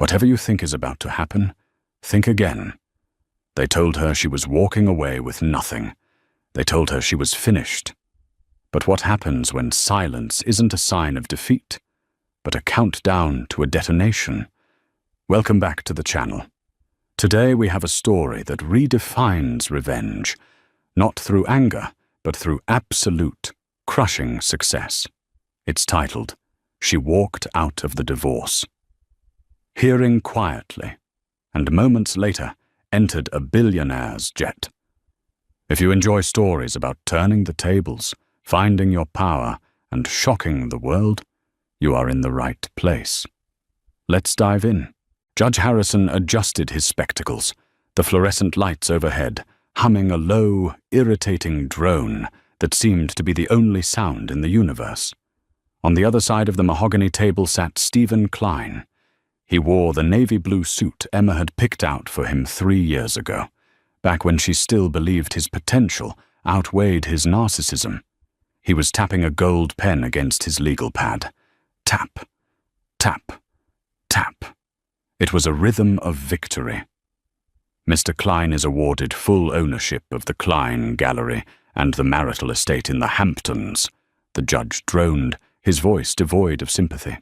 Whatever you think is about to happen, think again. They told her she was walking away with nothing. They told her she was finished. But what happens when silence isn't a sign of defeat, but a countdown to a detonation? Welcome back to the channel. Today we have a story that redefines revenge, not through anger, but through absolute, crushing success. It's titled, She Walked Out of the Divorce. Hearing quietly, and moments later entered a billionaire's jet. If you enjoy stories about turning the tables, finding your power, and shocking the world, you are in the right place. Let's dive in. Judge Harrison adjusted his spectacles, the fluorescent lights overhead, humming a low, irritating drone that seemed to be the only sound in the universe. On the other side of the mahogany table sat Stephen Klein. He wore the navy blue suit Emma had picked out for him 3 years ago, back when she still believed his potential outweighed his narcissism. He was tapping a gold pen against his legal pad. Tap, tap, tap. It was a rhythm of victory. Mr. Klein is awarded full ownership of the Klein Gallery and the marital estate in the Hamptons, the judge droned, his voice devoid of sympathy.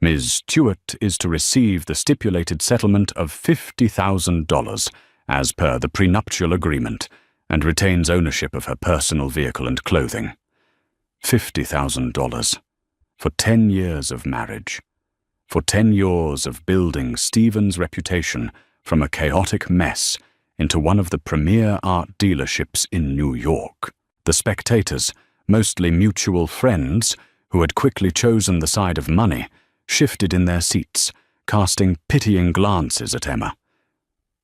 Ms. Stewart is to receive the stipulated settlement of $50,000 as per the prenuptial agreement and retains ownership of her personal vehicle and clothing. $50,000 for 10 years of marriage. For 10 years of building Stephen's reputation from a chaotic mess into one of the premier art dealerships in New York. The spectators, mostly mutual friends who had quickly chosen the side of money, shifted in their seats, casting pitying glances at Emma.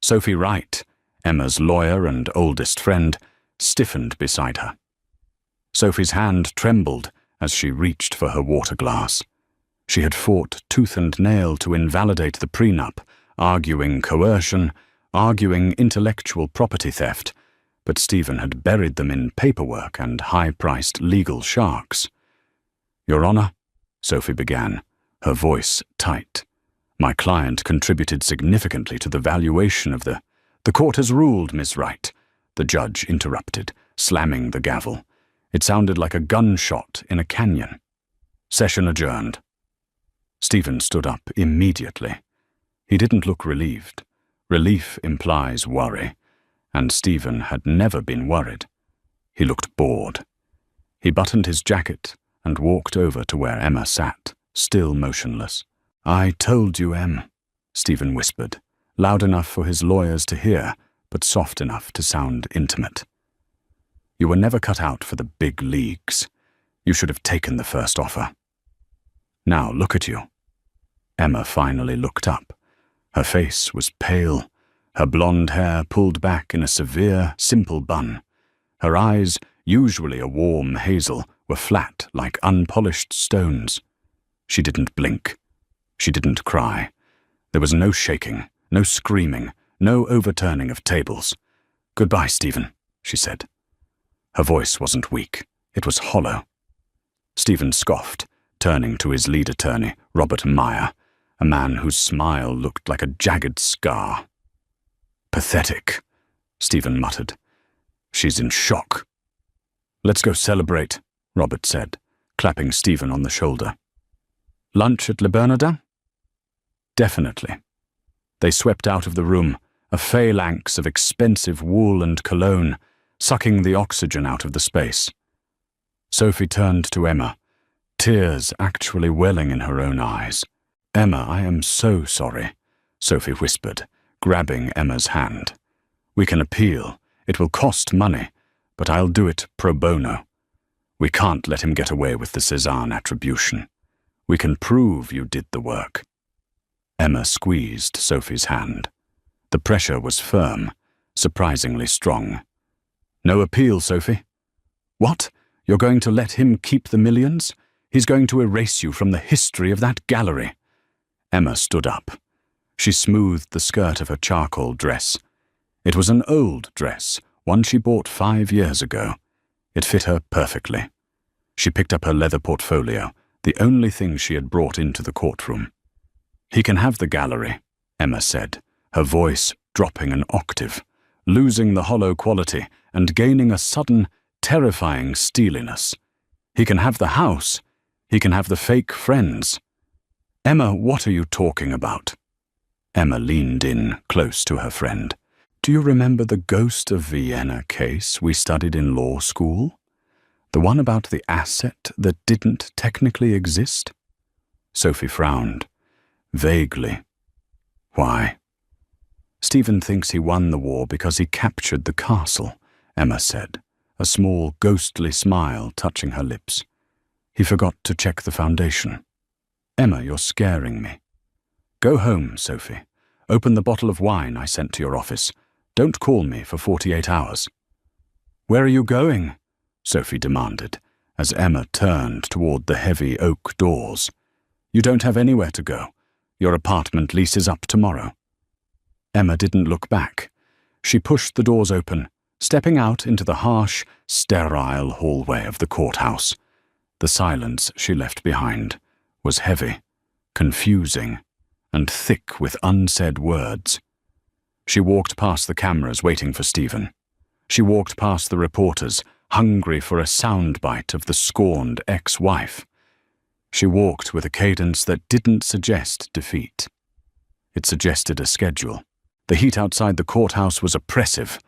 Sophie Wright, Emma's lawyer and oldest friend, stiffened beside her. Sophie's hand trembled as she reached for her water glass. She had fought tooth and nail to invalidate the prenup, arguing coercion, arguing intellectual property theft, but Stephen had buried them in paperwork and high-priced legal sharks. "Your Honor," Sophie began, her voice tight. "My client contributed significantly to the valuation of the—" "The court has ruled, Miss Wright," the judge interrupted, slamming the gavel. It sounded like a gunshot in a canyon. "Session adjourned." Stephen stood up immediately. He didn't look relieved. Relief implies worry, and Stephen had never been worried. He looked bored. He buttoned his jacket and walked over to where Emma sat, still motionless. "I told you, Em," Stephen whispered, loud enough for his lawyers to hear, but soft enough to sound intimate. "You were never cut out for the big leagues. You should have taken the first offer. Now look at you." Emma finally looked up. Her face was pale, her blonde hair pulled back in a severe, simple bun. Her eyes, usually a warm hazel, were flat like unpolished stones. She didn't blink. She didn't cry. There was no shaking, no screaming, no overturning of tables. "Goodbye, Stephen," she said. Her voice wasn't weak. It was hollow. Stephen scoffed, turning to his lead attorney, Robert Meyer, a man whose smile looked like a jagged scar. "Pathetic," Stephen muttered. "She's in shock." "Let's go celebrate," Robert said, clapping Stephen on the shoulder. "Lunch at Le Bernardin?" "Definitely." They swept out of the room, a phalanx of expensive wool and cologne, sucking the oxygen out of the space. Sophie turned to Emma, tears actually welling in her own eyes. "Emma, I am so sorry," Sophie whispered, grabbing Emma's hand. "We can appeal. It will cost money, but I'll do it pro bono. We can't let him get away with the Cézanne attribution. We can prove you did the work." Emma squeezed Sophie's hand. The pressure was firm, surprisingly strong. "No appeal, Sophie." "What? You're going to let him keep the millions? He's going to erase you from the history of that gallery." Emma stood up. She smoothed the skirt of her charcoal dress. It was an old dress, one she bought 5 years ago. It fit her perfectly. She picked up her leather portfolio, the only thing she had brought into the courtroom. He can have the gallery, Emma said, her voice dropping an octave, losing the hollow quality and gaining a sudden, terrifying steeliness. He can have the house. He can have the fake friends. Emma, what are you talking about? Emma leaned in, close to her friend. Do you remember the ghost of Vienna case we studied in law school? The one about the asset that didn't technically exist? Sophie frowned. Vaguely. Why? Stephen thinks he won the war because he captured the castle, Emma said, a small ghostly smile touching her lips. He forgot to check the foundation. Emma, you're scaring me. Go home, Sophie. Open the bottle of wine I sent to your office. Don't call me for 48 hours. Where are you going? Sophie demanded, as Emma turned toward the heavy oak doors. You don't have anywhere to go. Your apartment lease is up tomorrow. Emma didn't look back. She pushed the doors open, stepping out into the harsh, sterile hallway of the courthouse. The silence she left behind was heavy, confusing, and thick with unsaid words. She walked past the cameras waiting for Stephen. She walked past the reporters, hungry for a soundbite of the scorned ex-wife. She walked with a cadence that didn't suggest defeat. It suggested a schedule. The heat outside the courthouse was oppressive.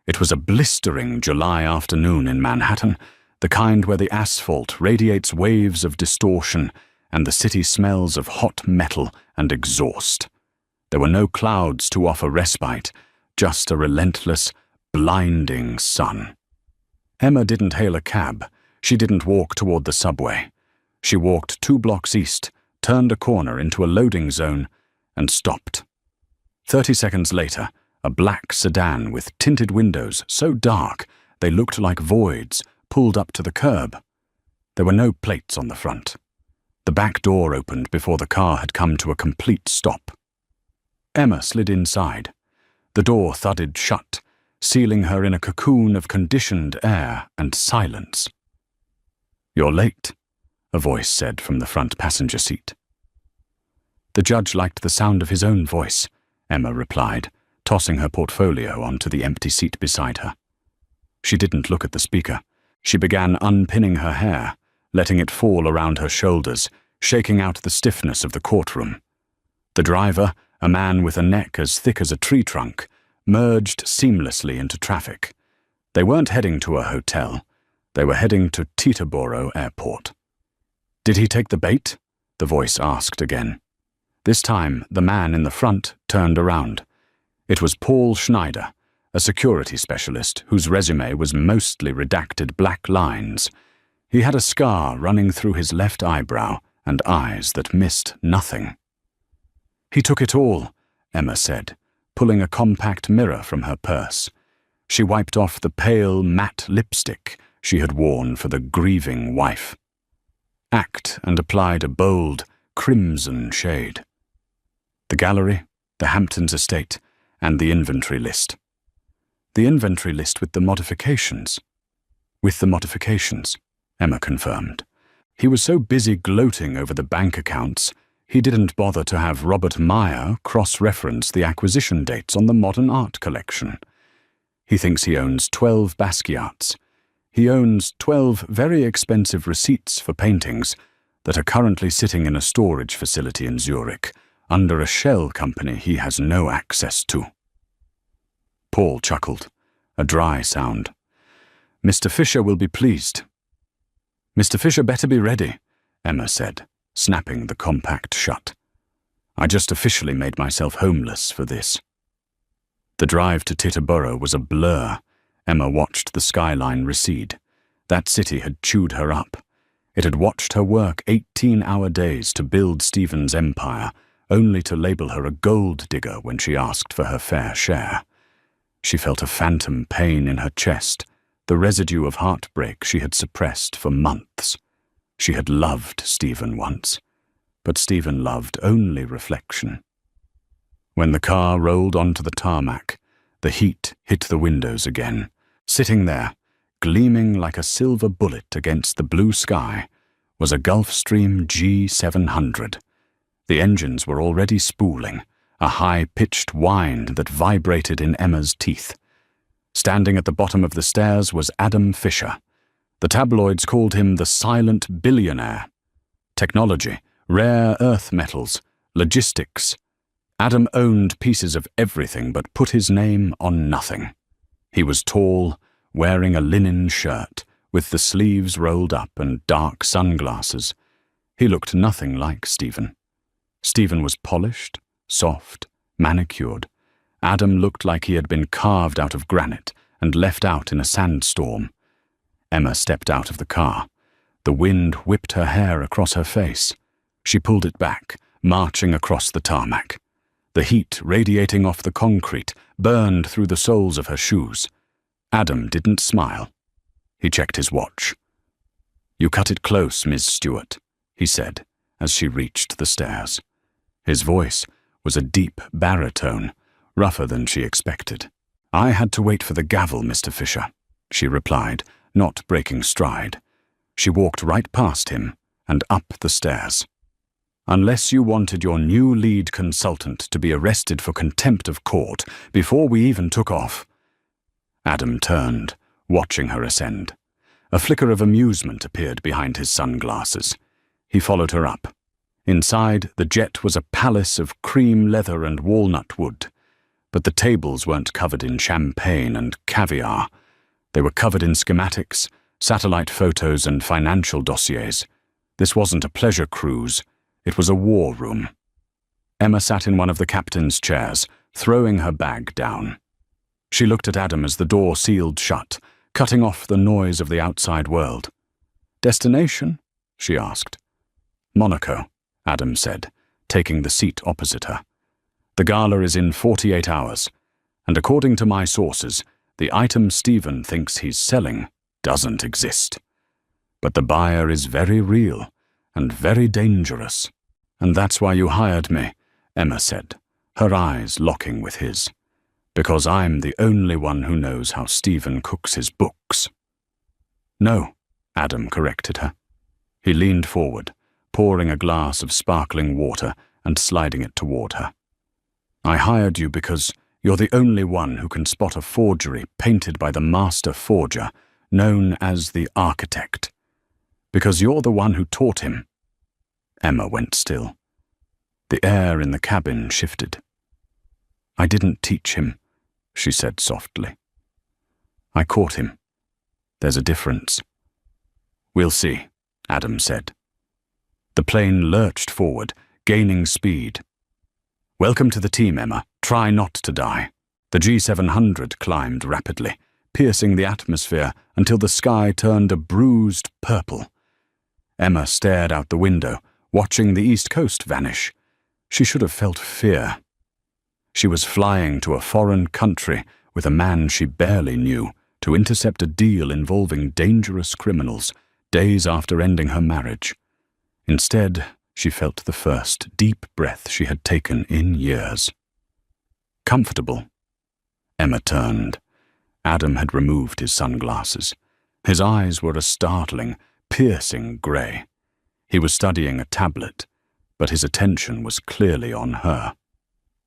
It was a blistering July afternoon in Manhattan, the kind where the asphalt radiates waves of distortion and the city smells of hot metal and exhaust. There were no clouds to offer respite, just a relentless, blinding sun. Emma didn't hail a cab. She didn't walk toward the subway. She walked 2 blocks east, turned a corner into a loading zone, and stopped. 30 seconds later, a black sedan with tinted windows so dark they looked like voids pulled up to the curb. There were no plates on the front. The back door opened before the car had come to a complete stop. Emma slid inside. The door thudded shut, sealing her in a cocoon of conditioned air and silence. You're late, a voice said from the front passenger seat. The judge liked the sound of his own voice, Emma replied, tossing her portfolio onto the empty seat beside her. She didn't look at the speaker. She began unpinning her hair, letting it fall around her shoulders, shaking out the stiffness of the courtroom. The driver, a man with a neck as thick as a tree trunk, merged seamlessly into traffic. They weren't heading to a hotel. They were heading to Teterboro Airport. Did he take the bait? The voice asked again. This time, the man in the front turned around. It was Paul Schneider, a security specialist whose resume was mostly redacted black lines. He had a scar running through his left eyebrow and eyes that missed nothing. He took it all, Emma said, pulling a compact mirror from her purse. She wiped off the pale, matte lipstick she had worn for the grieving wife. Act and applied a bold, crimson shade. The gallery, the Hamptons estate, and the inventory list. The inventory list with the modifications. With the modifications, Emma confirmed. He was so busy gloating over the bank accounts, he didn't bother to have Robert Meyer cross-reference the acquisition dates on the modern art collection. He thinks he owns 12 Basquiats. He owns 12 very expensive receipts for paintings that are currently sitting in a storage facility in Zurich, under a shell company he has no access to. Paul chuckled, a dry sound. Mr. Fisher will be pleased. Mr. Fisher better be ready, Emma said, snapping the compact shut. I just officially made myself homeless for this. The drive to Teterboro was a blur. Emma watched the skyline recede. That city had chewed her up. It had watched her work 18-hour days to build Stephen's empire, only to label her a gold digger when she asked for her fair share. She felt a phantom pain in her chest, the residue of heartbreak she had suppressed for months. She had loved Stephen once, but Stephen loved only reflection. When the car rolled onto the tarmac, the heat hit the windows again. Sitting there, gleaming like a silver bullet against the blue sky, was a Gulfstream G700. The engines were already spooling, a high-pitched whine that vibrated in Emma's teeth. Standing at the bottom of the stairs was Adam Fisher. The tabloids called him the silent billionaire. Technology, rare earth metals, logistics. Adam owned pieces of everything but put his name on nothing. He was tall, wearing a linen shirt, with the sleeves rolled up and dark sunglasses. He looked nothing like Stephen. Stephen was polished, soft, manicured. Adam looked like he had been carved out of granite and left out in a sandstorm. Emma stepped out of the car. The wind whipped her hair across her face. She pulled it back, marching across the tarmac. The heat radiating off the concrete burned through the soles of her shoes. Adam didn't smile. He checked his watch. "You cut it close, Miss Stewart," he said, as she reached the stairs. His voice was a deep baritone, rougher than she expected. "I had to wait for the gavel, Mr. Fisher," she replied, not breaking stride. She walked right past him and up the stairs. "Unless you wanted your new lead consultant to be arrested for contempt of court before we even took off." Adam turned, watching her ascend. A flicker of amusement appeared behind his sunglasses. He followed her up. Inside, the jet was a palace of cream leather and walnut wood. But the tables weren't covered in champagne and caviar. They were covered in schematics, satellite photos, and financial dossiers. This wasn't a pleasure cruise. It was a war room. Emma sat in one of the captain's chairs, throwing her bag down. She looked at Adam as the door sealed shut, cutting off the noise of the outside world. "Destination?" she asked. "Monaco," Adam said, taking the seat opposite her. "The gala is in 48 hours, and according to my sources, the item Stephen thinks he's selling doesn't exist. But the buyer is very real and very dangerous. And that's why you hired me," Emma said, her eyes locking with his. "Because I'm the only one who knows how Stephen cooks his books." "No," Adam corrected her. He leaned forward, pouring a glass of sparkling water and sliding it toward her. "I hired you because you're the only one who can spot a forgery painted by the master forger, known as the architect. Because you're the one who taught him." Emma went still. The air in the cabin shifted. "I didn't teach him," she said softly. "I caught him. There's a difference." "We'll see," Adam said. The plane lurched forward, gaining speed. "Welcome to the team, Emma. Try not to die." The G700 climbed rapidly, piercing the atmosphere until the sky turned a bruised purple. Emma stared out the window, watching the East Coast vanish. She should have felt fear. She was flying to a foreign country with a man she barely knew to intercept a deal involving dangerous criminals days after ending her marriage. Instead, she felt the first deep breath she had taken in years. "Comfortable?" Emma turned. Adam had removed his sunglasses. His eyes were a startling, piercing grey. He was studying a tablet, but his attention was clearly on her.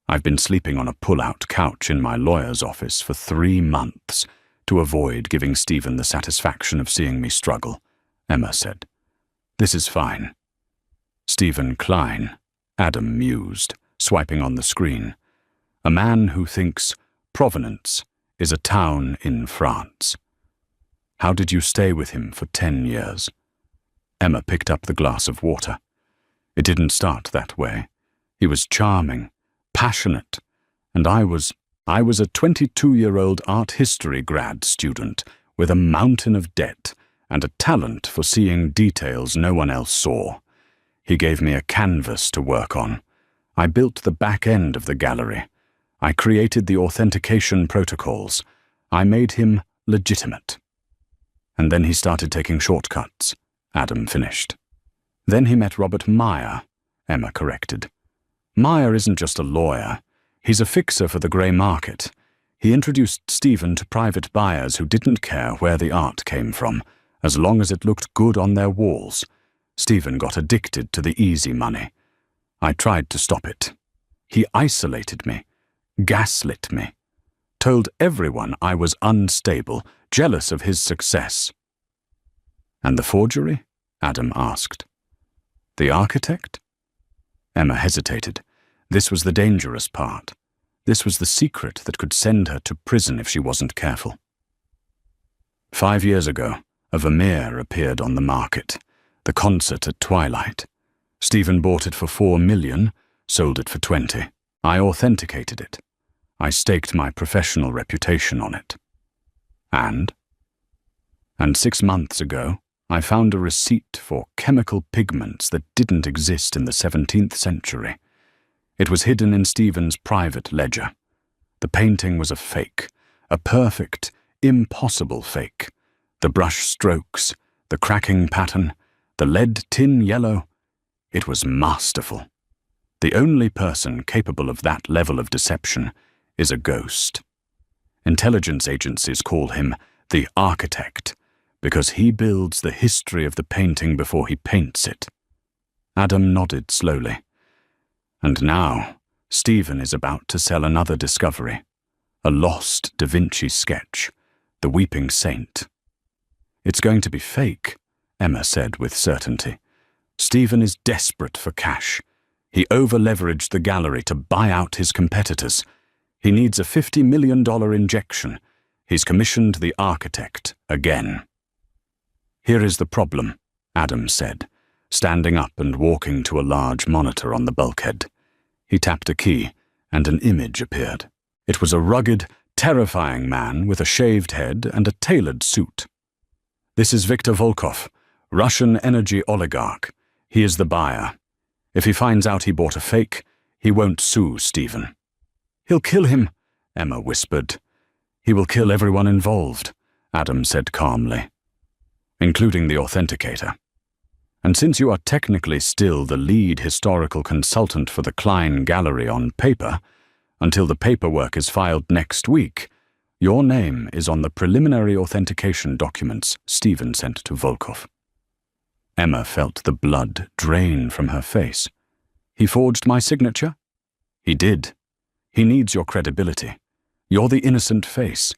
"I've been sleeping on a pull-out couch in my lawyer's office for 3 months to avoid giving Stephen the satisfaction of seeing me struggle," Emma said. "This is fine." "Stephen Klein," Adam mused, swiping on the screen. "A man who thinks Provenance is a town in France. How did you stay with him for 10 years? Emma picked up the glass of water. "It didn't start that way. He was charming, passionate, and I was a 22-year-old art history grad student with a mountain of debt and a talent for seeing details no one else saw. He gave me a canvas to work on. I built the back end of the gallery. I created the authentication protocols. I made him legitimate." "And then he started taking shortcuts," Adam finished. "Then he met Robert Meyer," Emma corrected. "Meyer isn't just a lawyer. He's a fixer for the grey market. He introduced Stephen to private buyers who didn't care where the art came from, as long as it looked good on their walls. Stephen got addicted to the easy money. I tried to stop it. He isolated me, gaslit me, told everyone I was unstable, jealous of his success. And the forgery? Adam asked. The architect? Emma hesitated. This was the dangerous part. This was the secret that could send her to prison if she wasn't careful. 5 years ago, a Vermeer appeared on the market. The concert at twilight. Stephen bought it for $4 million, sold it for 20. I authenticated it. I staked my professional reputation on it. And 6 months ago, I found a receipt for chemical pigments that didn't exist in the 17th century. It was hidden in Stephen's private ledger. The painting was a fake, a perfect, impossible fake. The brush strokes, the cracking pattern, the lead tin yellow. It was masterful. The only person capable of that level of deception is a ghost. Intelligence agencies call him the architect, because he builds the history of the painting before he paints it. Adam nodded slowly. And now, Stephen is about to sell another discovery, a lost Da Vinci sketch, the Weeping Saint. It's going to be fake, Emma said with certainty. Stephen is desperate for cash. He over-leveraged the gallery to buy out his competitors. He needs a $50 million injection. He's commissioned the architect again. Here is the problem, Adam said, standing up and walking to a large monitor on the bulkhead. He tapped a key, and an image appeared. It was a rugged, terrifying man with a shaved head and a tailored suit. This is Viktor Volkov, Russian energy oligarch. He is the buyer. If he finds out he bought a fake, he won't sue Stephen. He'll kill him, Emma whispered. He will kill everyone involved, Adam said calmly, including the authenticator. And since you are technically still the lead historical consultant for the Klein Gallery on paper, until the paperwork is filed next week, your name is on the preliminary authentication documents Stephen sent to Volkov. Emma felt the blood drain from her face. He forged my signature? He did. He needs your credibility. You're the innocent face.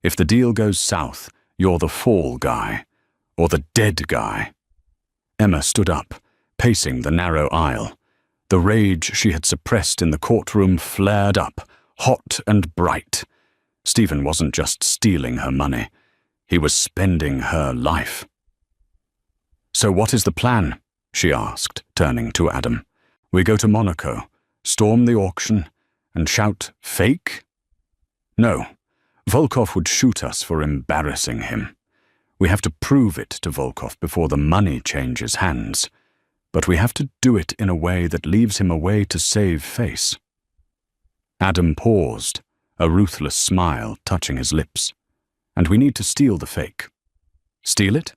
If the deal goes south, you're the fall guy, or the dead guy. Emma stood up, pacing the narrow aisle. The rage she had suppressed in the courtroom flared up, hot and bright. Stephen wasn't just stealing her money. He was spending her life. So what is the plan? She asked, turning to Adam. We go to Monaco, storm the auction, and shout, fake? No, Volkov would shoot us for embarrassing him. We have to prove it to Volkov before the money changes hands. But we have to do it in a way that leaves him a way to save face. Adam paused, a ruthless smile touching his lips. And we need to steal the fake. Steal it?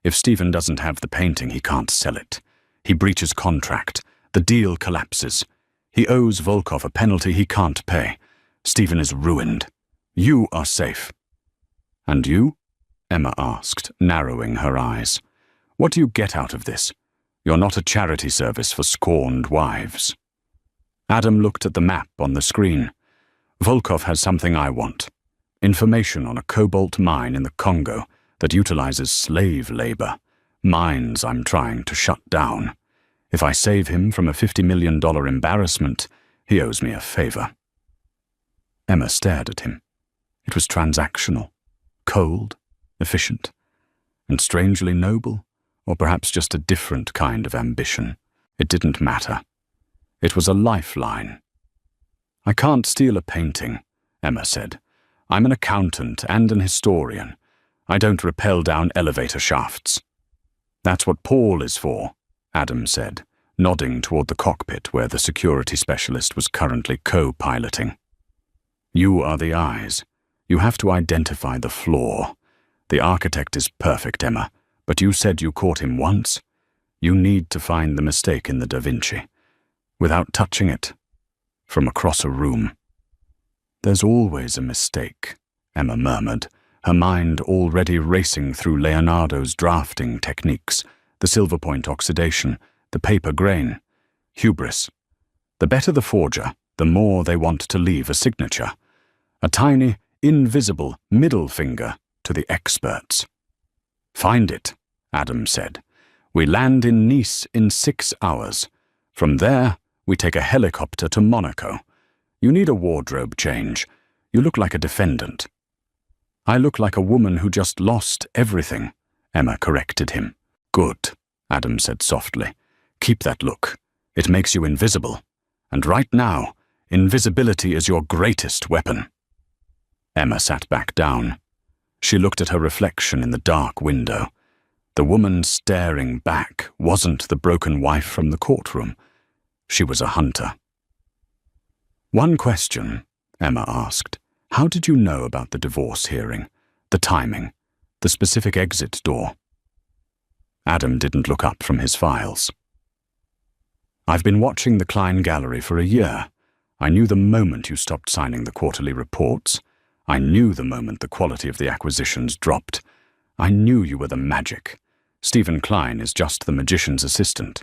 If Stephen doesn't have the painting, he can't sell it. He breaches contract. The deal collapses. He owes Volkov a penalty he can't pay. Stephen is ruined. You are safe. And you? Emma asked, narrowing her eyes. What do you get out of this? You're not a charity service for scorned wives. Adam looked at the map on the screen. Volkov has something I want. Information on a cobalt mine in the Congo that utilizes slave labor. Mines I'm trying to shut down. If I save him from a $50 million embarrassment, he owes me a favor. Emma stared at him. It was transactional, cold, efficient, and strangely noble, or perhaps just a different kind of ambition. It didn't matter. It was a lifeline. I can't steal a painting, Emma said. I'm an accountant and an historian. I don't rappel down elevator shafts. That's what Paul is for, Adam said, nodding toward the cockpit where the security specialist was currently co-piloting. You are the eyes. You have to identify the flaw. The architect is perfect, Emma, but you said you caught him once. You need to find the mistake in the Da Vinci, without touching it, from across a room. There's always a mistake, Emma murmured, her mind already racing through Leonardo's drafting techniques, the silver point oxidation, the paper grain. Hubris. The better the forger, the more they want to leave a signature. A tiny, invisible middle finger to the experts. "Find it," Adam said. "We land in Nice in 6 hours. From there, we take a helicopter to Monaco. You need a wardrobe change. You look like a defendant." "I look like a woman who just lost everything," Emma corrected him. "Good," Adam said softly. "Keep that look. It makes you invisible. And right now, invisibility is your greatest weapon." Emma sat back down. She looked at her reflection in the dark window. The woman staring back wasn't the broken wife from the courtroom. She was a hunter. "One question," Emma asked. "How did you know about the divorce hearing? The timing? The specific exit door?" Adam didn't look up from his files. "I've been watching the Klein Gallery for a year. I knew the moment you stopped signing the quarterly reports. I knew the moment the quality of the acquisitions dropped. I knew you were the magic. Stephen Klein is just the magician's assistant."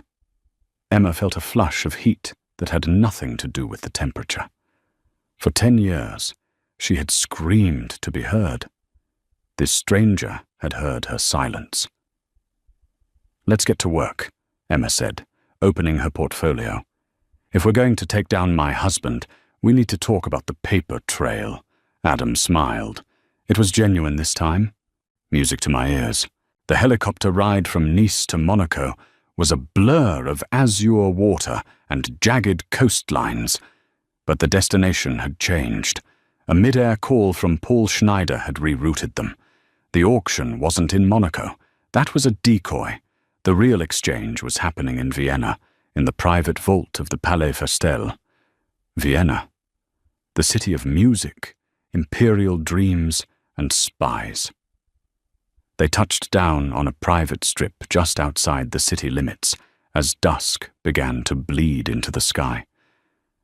Emma felt a flush of heat that had nothing to do with the temperature. For 10 years, she had screamed to be heard. This stranger had heard her silence. "Let's get to work," Emma said, opening her portfolio. "If we're going to take down my husband, we need to talk about the paper trail." Adam smiled. It was genuine this time. Music to my ears. The helicopter ride from Nice to Monaco was a blur of azure water and jagged coastlines. But the destination had changed. A mid-air call from Paul Schneider had rerouted them. The auction wasn't in Monaco. That was a decoy. The real exchange was happening in Vienna, in the private vault of the Palais Festel. Vienna. The city of music, imperial dreams, and spies. They touched down on a private strip just outside the city limits as dusk began to bleed into the sky.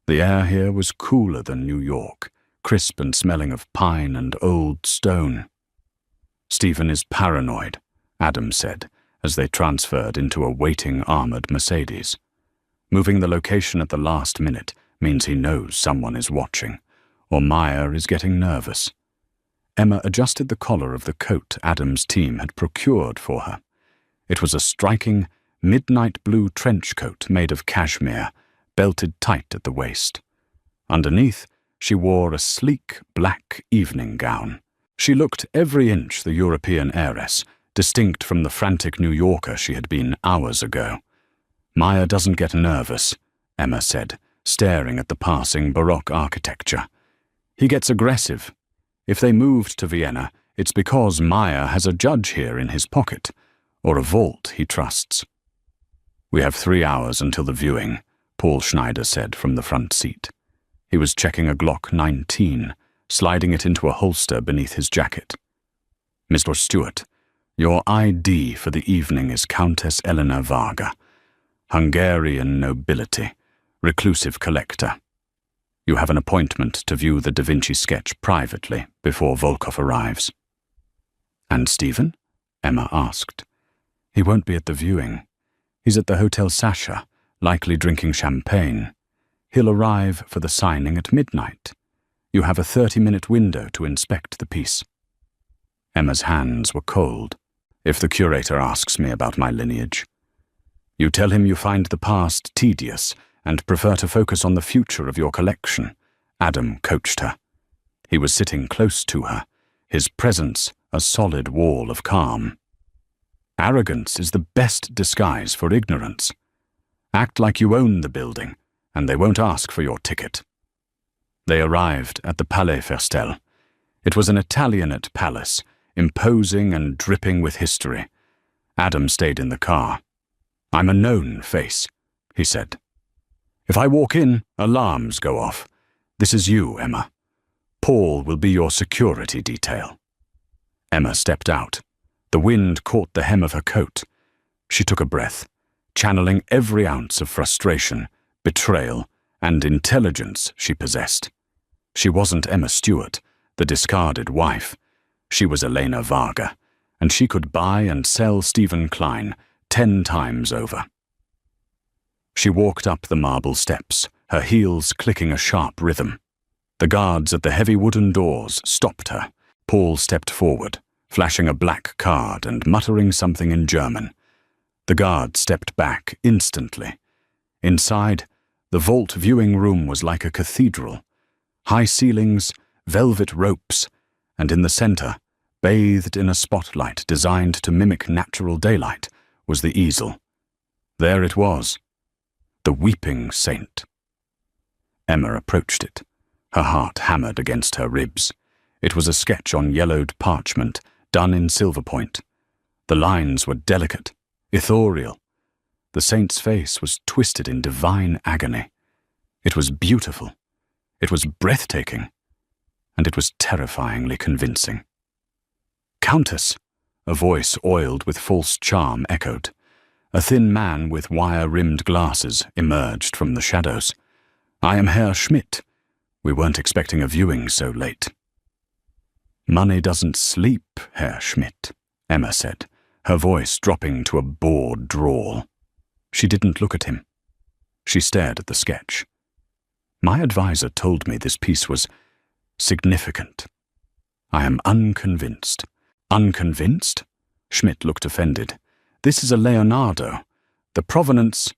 The air here was cooler than New York, crisp and smelling of pine and old stone. "Stephen is paranoid," Adam said, as they transferred into a waiting armored Mercedes. Moving the location at the last minute means he knows someone is watching, or Meyer is getting nervous. Emma adjusted the collar of the coat Adam's team had procured for her. It was a striking, midnight blue trench coat made of cashmere, belted tight at the waist. Underneath, she wore a sleek black evening gown. She looked every inch the European heiress, distinct from the frantic New Yorker she had been hours ago. "Meyer doesn't get nervous," Emma said, staring at the passing Baroque architecture. "He gets aggressive. If they moved to Vienna, it's because Meyer has a judge here in his pocket, or a vault he trusts." "We have 3 hours until the viewing," Paul Schneider said from the front seat. He was checking a Glock 19, sliding it into a holster beneath his jacket. "Mr. Stewart, your ID for the evening is Countess Elena Varga, Hungarian nobility, reclusive collector. You have an appointment to view the Da Vinci sketch privately before Volkov arrives." "And Stephen?" Emma asked. "He won't be at the viewing. He's at the Hotel Sasha, likely drinking champagne. He'll arrive for the signing at midnight. You have a 30-minute window to inspect the piece." Emma's hands were cold. "If the curator asks me about my lineage, you tell him you find the past tedious and prefer to focus on the future of your collection," Adam coached her. He was sitting close to her, his presence a solid wall of calm. "Arrogance is the best disguise for ignorance. Act like you own the building, and they won't ask for your ticket." They arrived at the Palais Festel. It was an Italianate palace, imposing and dripping with history. Adam stayed in the car. "I'm a known face," he said. "If I walk in, alarms go off. This is you, Emma. Paul will be your security detail." Emma stepped out. The wind caught the hem of her coat. She took a breath, channeling every ounce of frustration, betrayal, and intelligence she possessed. She wasn't Emma Stewart, the discarded wife. She was Elena Varga, and she could buy and sell Stephen Klein 10 times over. She walked up the marble steps, her heels clicking a sharp rhythm. The guards at the heavy wooden doors stopped her. Paul stepped forward, flashing a black card and muttering something in German. The guard stepped back instantly. Inside, the vault viewing room was like a cathedral. High ceilings, velvet ropes, and in the center, bathed in a spotlight designed to mimic natural daylight, was the easel. There it was, the weeping saint. Emma approached it, her heart hammered against her ribs. It was a sketch on yellowed parchment, done in silver point. The lines were delicate, ethereal. The saint's face was twisted in divine agony. It was beautiful. It was breathtaking. And it was terrifyingly convincing. "Countess," a voice oiled with false charm echoed. A thin man with wire-rimmed glasses emerged from the shadows. "I am Herr Schmidt. We weren't expecting a viewing so late." "Money doesn't sleep, Herr Schmidt," Emma said, her voice dropping to a bored drawl. She didn't look at him. She stared at the sketch. "My advisor told me this piece was significant. I am unconvinced." "Unconvinced?" Schmidt looked offended. "This is a Leonardo. The provenance—"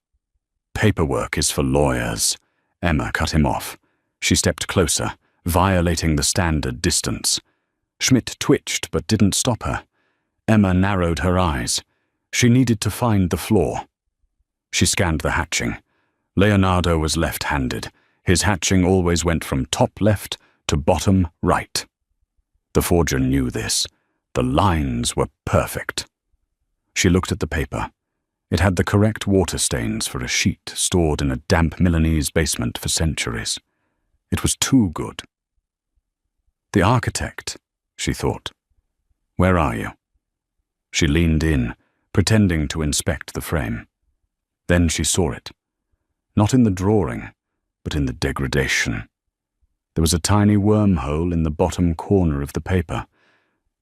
"Paperwork is for lawyers," Emma cut him off. She stepped closer, violating the standard distance. Schmidt twitched but didn't stop her. Emma narrowed her eyes. She needed to find the flaw. She scanned the hatching. Leonardo was left-handed. His hatching always went from top left to bottom right. The forger knew this. The lines were perfect. She looked at the paper. It had the correct water stains for a sheet stored in a damp Milanese basement for centuries. It was too good. "The architect," she thought. "Where are you?" She leaned in, pretending to inspect the frame. Then she saw it. Not in the drawing, but in the degradation. There was a tiny wormhole in the bottom corner of the paper,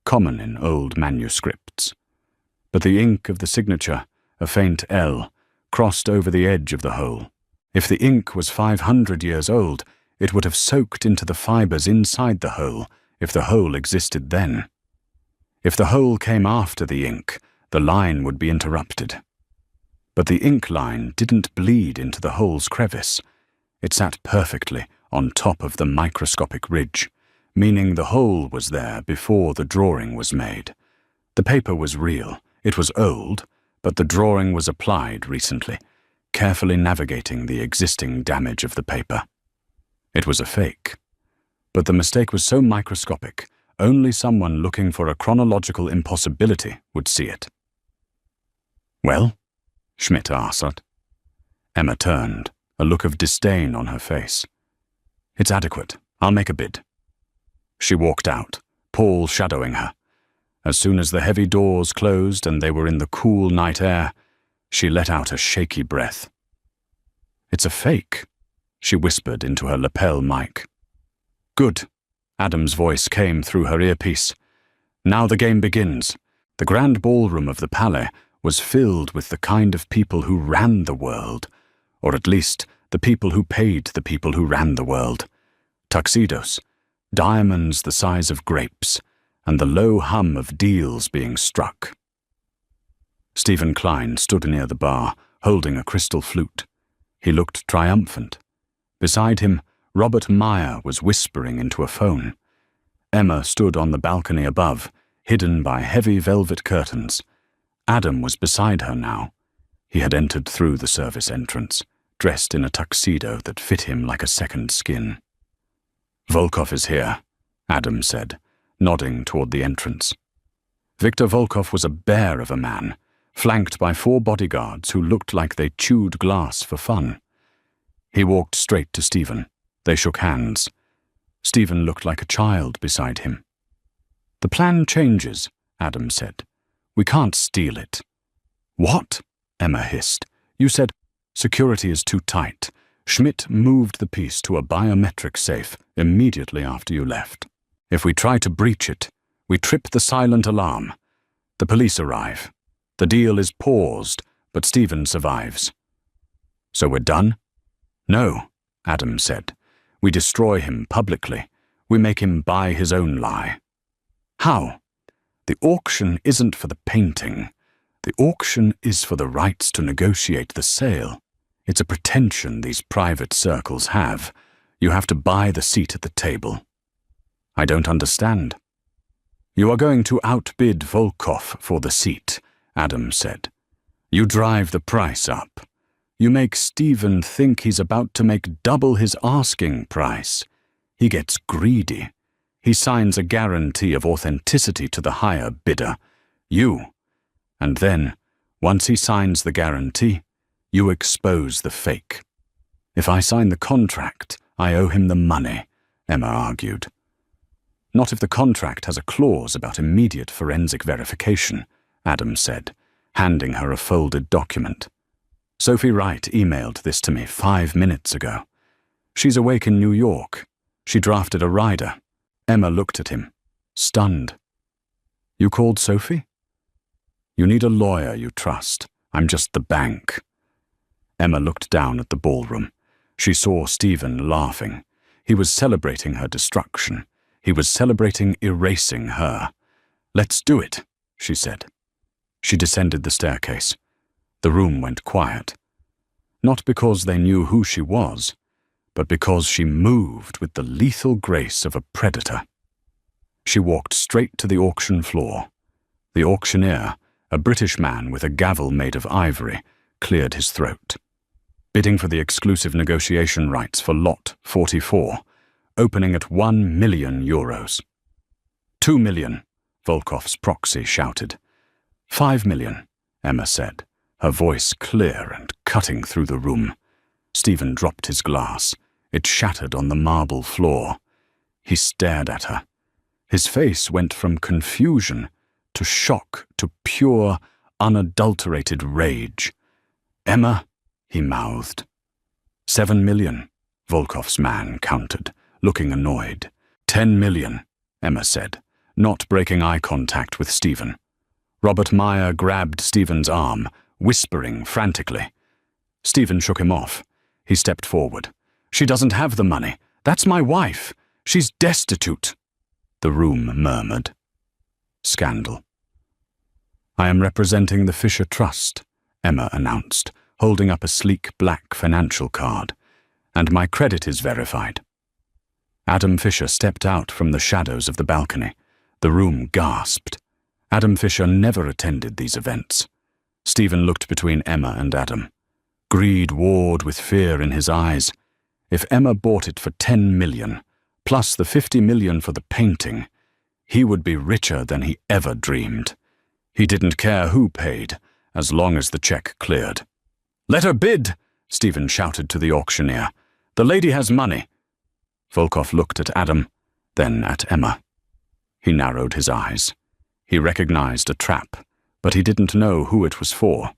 common in old manuscripts. But the ink of the signature, a faint L, crossed over the edge of the hole. If the ink was 500 years old, it would have soaked into the fibers inside the hole if the hole existed then. If the hole came after the ink, the line would be interrupted. But the ink line didn't bleed into the hole's crevice. It sat perfectly on top of the microscopic ridge, meaning the hole was there before the drawing was made. The paper was real. It was old, but the drawing was applied recently, carefully navigating the existing damage of the paper. It was a fake. But the mistake was so microscopic, only someone looking for a chronological impossibility would see it. "Well?" Schmidt asked. Emma turned, a look of disdain on her face. "It's adequate. I'll make a bid." She walked out, Paul shadowing her. As soon as the heavy doors closed and they were in the cool night air, she let out a shaky breath. "It's a fake," she whispered into her lapel mic. "Good," Adam's voice came through her earpiece. "Now the game begins." The grand ballroom of the Palais was filled with the kind of people who ran the world, or at least the people who paid the people who ran the world. Tuxedos, diamonds the size of grapes, and the low hum of deals being struck. Stephen Klein stood near the bar, holding a crystal flute. He looked triumphant. Beside him, Robert Meyer was whispering into a phone. Emma stood on the balcony above, hidden by heavy velvet curtains. Adam was beside her now. He had entered through the service entrance, dressed in a tuxedo that fit him like a second skin. "Volkov is here," Adam said, nodding toward the entrance. Viktor Volkov was a bear of a man, flanked by 4 bodyguards who looked like they chewed glass for fun. He walked straight to Stephen. They shook hands. Stephen looked like a child beside him. "The plan changes," Adam said. "We can't steal it." "What?" Emma hissed. "You said security is too tight. Schmidt moved the piece to a biometric safe immediately after you left. If we try to breach it, we trip the silent alarm. The police arrive. The deal is paused, but Stephen survives." So we're done? No, Adam said. We destroy him publicly. We make him buy his own lie. How? The auction isn't for the painting. The auction is for the rights to negotiate the sale. It's a pretension these private circles have. You have to buy the seat at the table. I don't understand. You are going to outbid Volkov for the seat, Adam said. You drive the price up. You make Stephen think he's about to make double his asking price. He gets greedy. He signs a guarantee of authenticity to the higher bidder, you. And then, once he signs the guarantee, you expose the fake. If I sign the contract, I owe him the money, Emma argued. Not if the contract has a clause about immediate forensic verification, Adam said, handing her a folded document. Sophie Wright emailed this to me 5 minutes ago. She's awake in New York. She drafted a rider. Emma looked at him, stunned. You called Sophie? You need a lawyer you trust. I'm just the bank. Emma looked down at the ballroom. She saw Stephen laughing. He was celebrating her destruction. He was celebrating erasing her. Let's do it, she said. She descended the staircase. The room went quiet. Not because they knew who she was, but because she moved with the lethal grace of a predator. She walked straight to the auction floor. The auctioneer, a British man with a gavel made of ivory, cleared his throat. Bidding for the exclusive negotiation rights for Lot 44, opening at 1 million euros. 2 million, Volkov's proxy shouted. 5 million, Emma said, her voice clear and cutting through the room. Stephen dropped his glass. It shattered on the marble floor. He stared at her. His face went from confusion to shock to pure, unadulterated rage. Emma, he mouthed. 7 million, Volkov's man countered, looking annoyed. 10 million, Emma said, not breaking eye contact with Stephen. Robert Meyer grabbed Stephen's arm, whispering frantically. Stephen shook him off. He stepped forward. She doesn't have the money. That's my wife. She's destitute. The room murmured. Scandal. I am representing the Fisher Trust, Emma announced, holding up a sleek black financial card. And my credit is verified. Adam Fisher stepped out from the shadows of the balcony. The room gasped. Adam Fisher never attended these events. Stephen looked between Emma and Adam. Greed warred with fear in his eyes. If Emma bought it for 10 million, plus the 50 million for the painting, he would be richer than he ever dreamed. He didn't care who paid, as long as the check cleared. Let her bid, Stephen shouted to the auctioneer. The lady has money. Volkov looked at Adam, then at Emma. He narrowed his eyes. He recognized a trap, but he didn't know who it was for.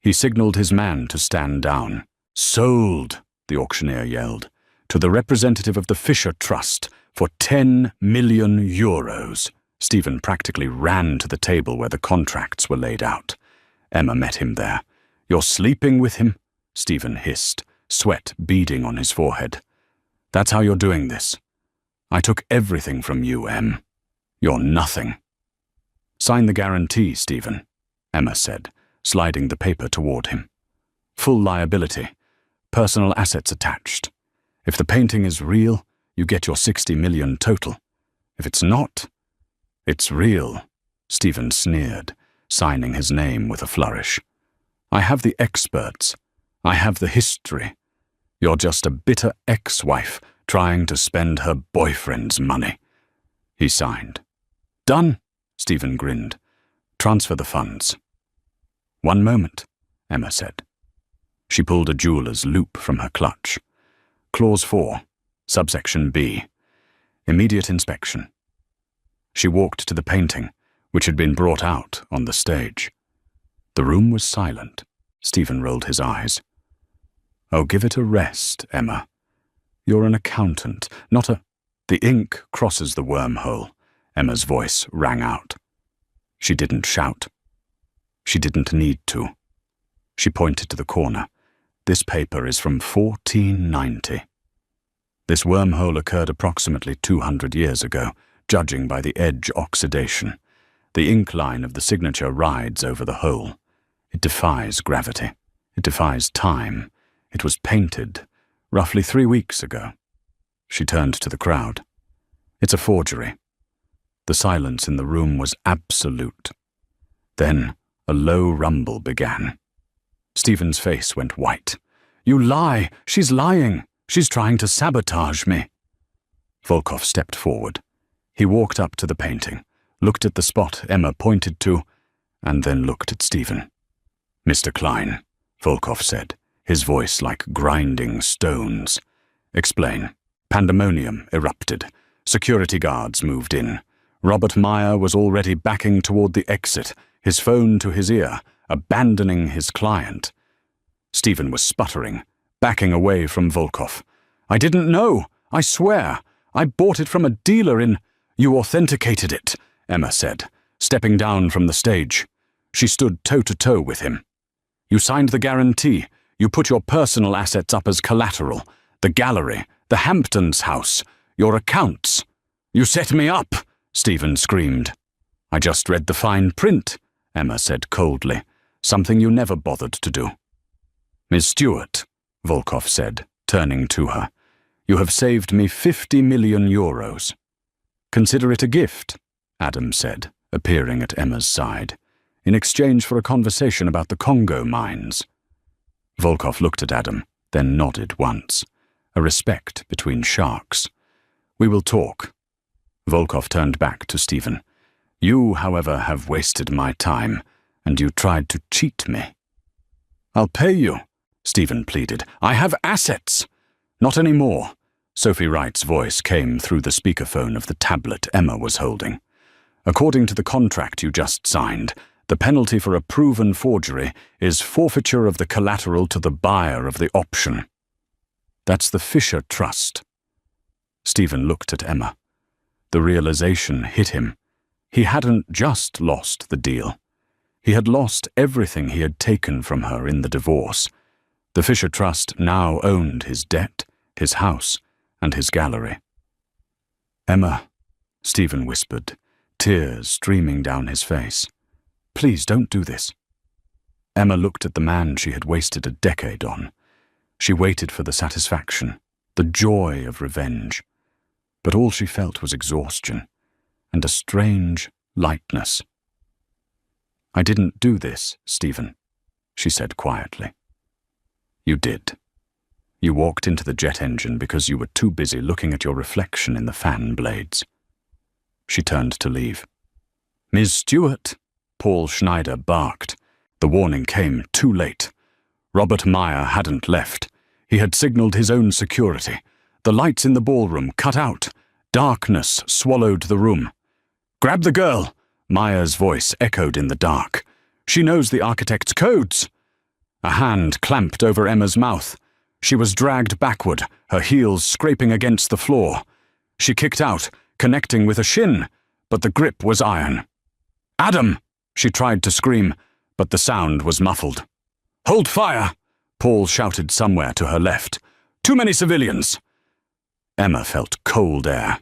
He signaled his man to stand down. Sold, the auctioneer yelled, to the representative of the Fisher Trust for 10 million euros. Stephen practically ran to the table where the contracts were laid out. Emma met him there. You're sleeping with him? Stephen hissed, sweat beading on his forehead. That's how you're doing this. I took everything from you, Em. You're nothing. Sign the guarantee, Stephen, Emma said, sliding the paper toward him. Full liability. Personal assets attached. If the painting is real, you get your 60 million total. If it's not, it's real, Stephen sneered, signing his name with a flourish. I have the experts. I have the history. You're just a bitter ex-wife trying to spend her boyfriend's money. He signed. Done, Stephen grinned. Transfer the funds. 1 moment, Emma said. She pulled a jeweler's loop from her clutch. Clause 4, subsection B. Immediate inspection. She walked to the painting, which had been brought out on the stage. The room was silent. Stephen rolled his eyes. Oh, give it a rest, Emma. You're an accountant, not a... The ink crosses the wormhole, Emma's voice rang out. She didn't shout. She didn't need to. She pointed to the corner. This paper is from 1490. This wormhole occurred approximately 200 years ago, judging by the edge oxidation. The ink line of the signature rides over the hole. It defies gravity. It defies time. It was painted roughly 3 weeks ago. She turned to the crowd. It's a forgery. The silence in the room was absolute. Then a low rumble began. Stephen's face went white. "You lie! She's lying! She's trying to sabotage me!" Volkov stepped forward. He walked up to the painting, looked at the spot Emma pointed to, and then looked at Stephen. "Mr. Klein," Volkov said, his voice like grinding stones. "Explain." Pandemonium erupted. Security guards moved in. Robert Meyer was already backing toward the exit, his phone to his ear, abandoning his client. Stephen was sputtering, backing away from Volkov. "I didn't know! I swear! I bought it from a dealer in—" "You authenticated it," Emma said, stepping down from the stage. She stood toe-to-toe with him. "You signed the guarantee. You put your personal assets up as collateral. The gallery, the Hamptons house, your accounts. You set me up!" Stephen screamed. "I just read the fine print," Emma said coldly, "something you never bothered to do." "Miss Stewart," Volkov said, turning to her, "you have saved me 50 million euros. "Consider it a gift," Adam said, appearing at Emma's side, "in exchange for a conversation about the Congo mines." Volkov looked at Adam, then nodded once. A respect between sharks. "We will talk." Volkov turned back to Stephen. "You, however, have wasted my time, and you tried to cheat me." "I'll pay you," Stephen pleaded. "I have assets." "Not anymore." Sophie Wright's voice came through the speakerphone of the tablet Emma was holding. "According to the contract you just signed, the penalty for a proven forgery is forfeiture of the collateral to the buyer of the option. That's the Fisher Trust." Stephen looked at Emma. The realization hit him. He hadn't just lost the deal. He had lost everything he had taken from her in the divorce. The Fisher Trust now owned his debt, his house, and his gallery. "Emma," Stephen whispered, tears streaming down his face. "Please don't do this." Emma looked at the man she had wasted a decade on. She waited for the satisfaction, the joy of revenge. But all she felt was exhaustion and a strange lightness. "I didn't do this, Stephen," she said quietly. "You did. You walked into the jet engine because you were too busy looking at your reflection in the fan blades." She turned to leave. "Ms. Stewart," Paul Schneider barked. The warning came too late. Robert Meyer hadn't left. He had signaled his own security. The lights in the ballroom cut out. Darkness swallowed the room. "Grab the girl!" Meyer's voice echoed in the dark. "She knows the architect's codes." A hand clamped over Emma's mouth. She was dragged backward, her heels scraping against the floor. She kicked out, connecting with a shin, but the grip was iron. "Adam!" She tried to scream, but the sound was muffled. "Hold fire!" Paul shouted somewhere to her left. "Too many civilians!" Emma felt cold air.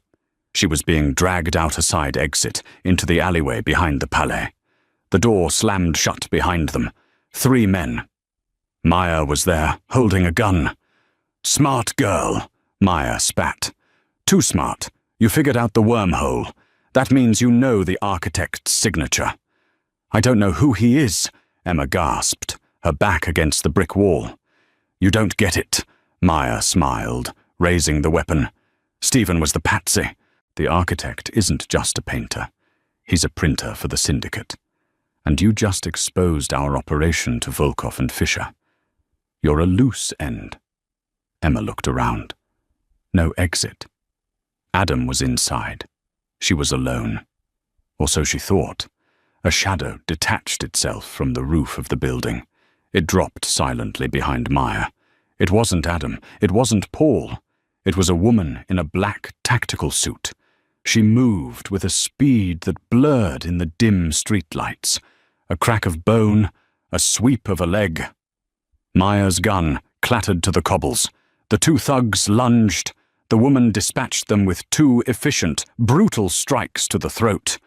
She was being dragged out a side exit into the alleyway behind the palais. The door slammed shut behind them. 3 men. Meyer was there, holding a gun. "Smart girl," Meyer spat. "Too smart. You figured out the wormhole. That means you know the architect's signature." "I don't know who he is," Emma gasped, her back against the brick wall. "You don't get it," Meyer smiled, raising the weapon. "Stephen was the patsy. The architect isn't just a painter. He's a printer for the syndicate. And you just exposed our operation to Volkov and Fisher. You're a loose end." Emma looked around. No exit. Adam was inside. She was alone. Or so she thought. A shadow detached itself from the roof of the building. It dropped silently behind Meyer. It wasn't Adam. It wasn't Paul. It was a woman in a black tactical suit. She moved with a speed that blurred in the dim streetlights. A crack of bone, a sweep of a leg. Meyer's gun clattered to the cobbles. The two thugs lunged. The woman dispatched them with two efficient, brutal strikes to the throat.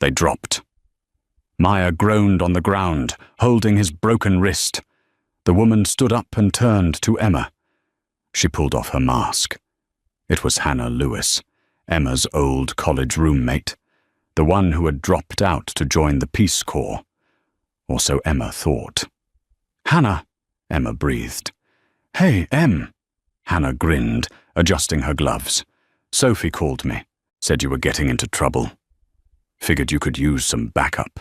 They dropped. Maya groaned on the ground, holding his broken wrist. The woman stood up and turned to Emma. She pulled off her mask. It was Hannah Lewis, Emma's old college roommate, the one who had dropped out to join the Peace Corps. Or so Emma thought. "Hannah," Emma breathed. "Hey, Em." Hannah grinned, adjusting her gloves. "Sophie called me, said you were getting into trouble. Figured you could use some backup."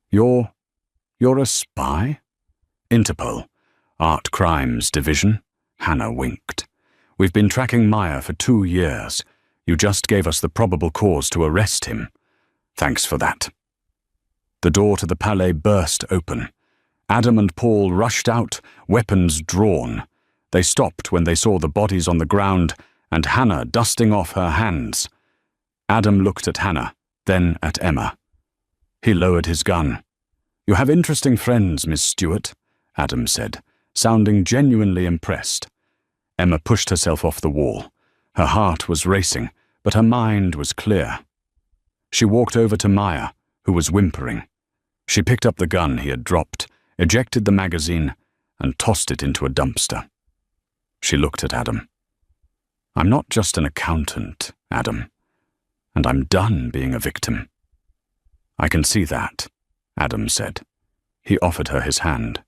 You're a spy?" "Interpol, Art Crimes Division." Hannah winked. "We've been tracking Maya for 2 years. You just gave us the probable cause to arrest him. Thanks for that." The door to the Palais burst open. Adam and Paul rushed out, weapons drawn. They stopped when they saw the bodies on the ground and Hannah dusting off her hands. Adam looked at Hannah, then at Emma. He lowered his gun. "You have interesting friends, Miss Stewart," Adam said, sounding genuinely impressed. Emma pushed herself off the wall. Her heart was racing, but her mind was clear. She walked over to Maya, who was whimpering. She picked up the gun he had dropped, ejected the magazine, and tossed it into a dumpster. She looked at Adam. "I'm not just an accountant, Adam, and I'm done being a victim." "I can see that," Adam said. He offered her his hand.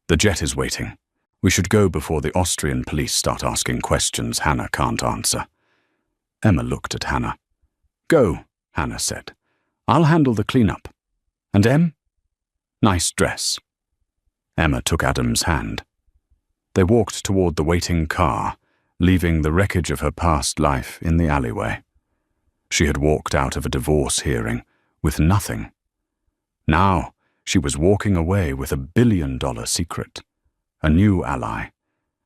"The jet is waiting. We should go before the Austrian police start asking questions Hannah can't answer." Emma looked at Hannah. "Go," Hannah said. "I'll handle the cleanup. And Em? Nice dress." Emma took Adam's hand. They walked toward the waiting car, leaving the wreckage of her past life in the alleyway. She had walked out of a divorce hearing with nothing. Now she was walking away with $1 billion secret, a new ally,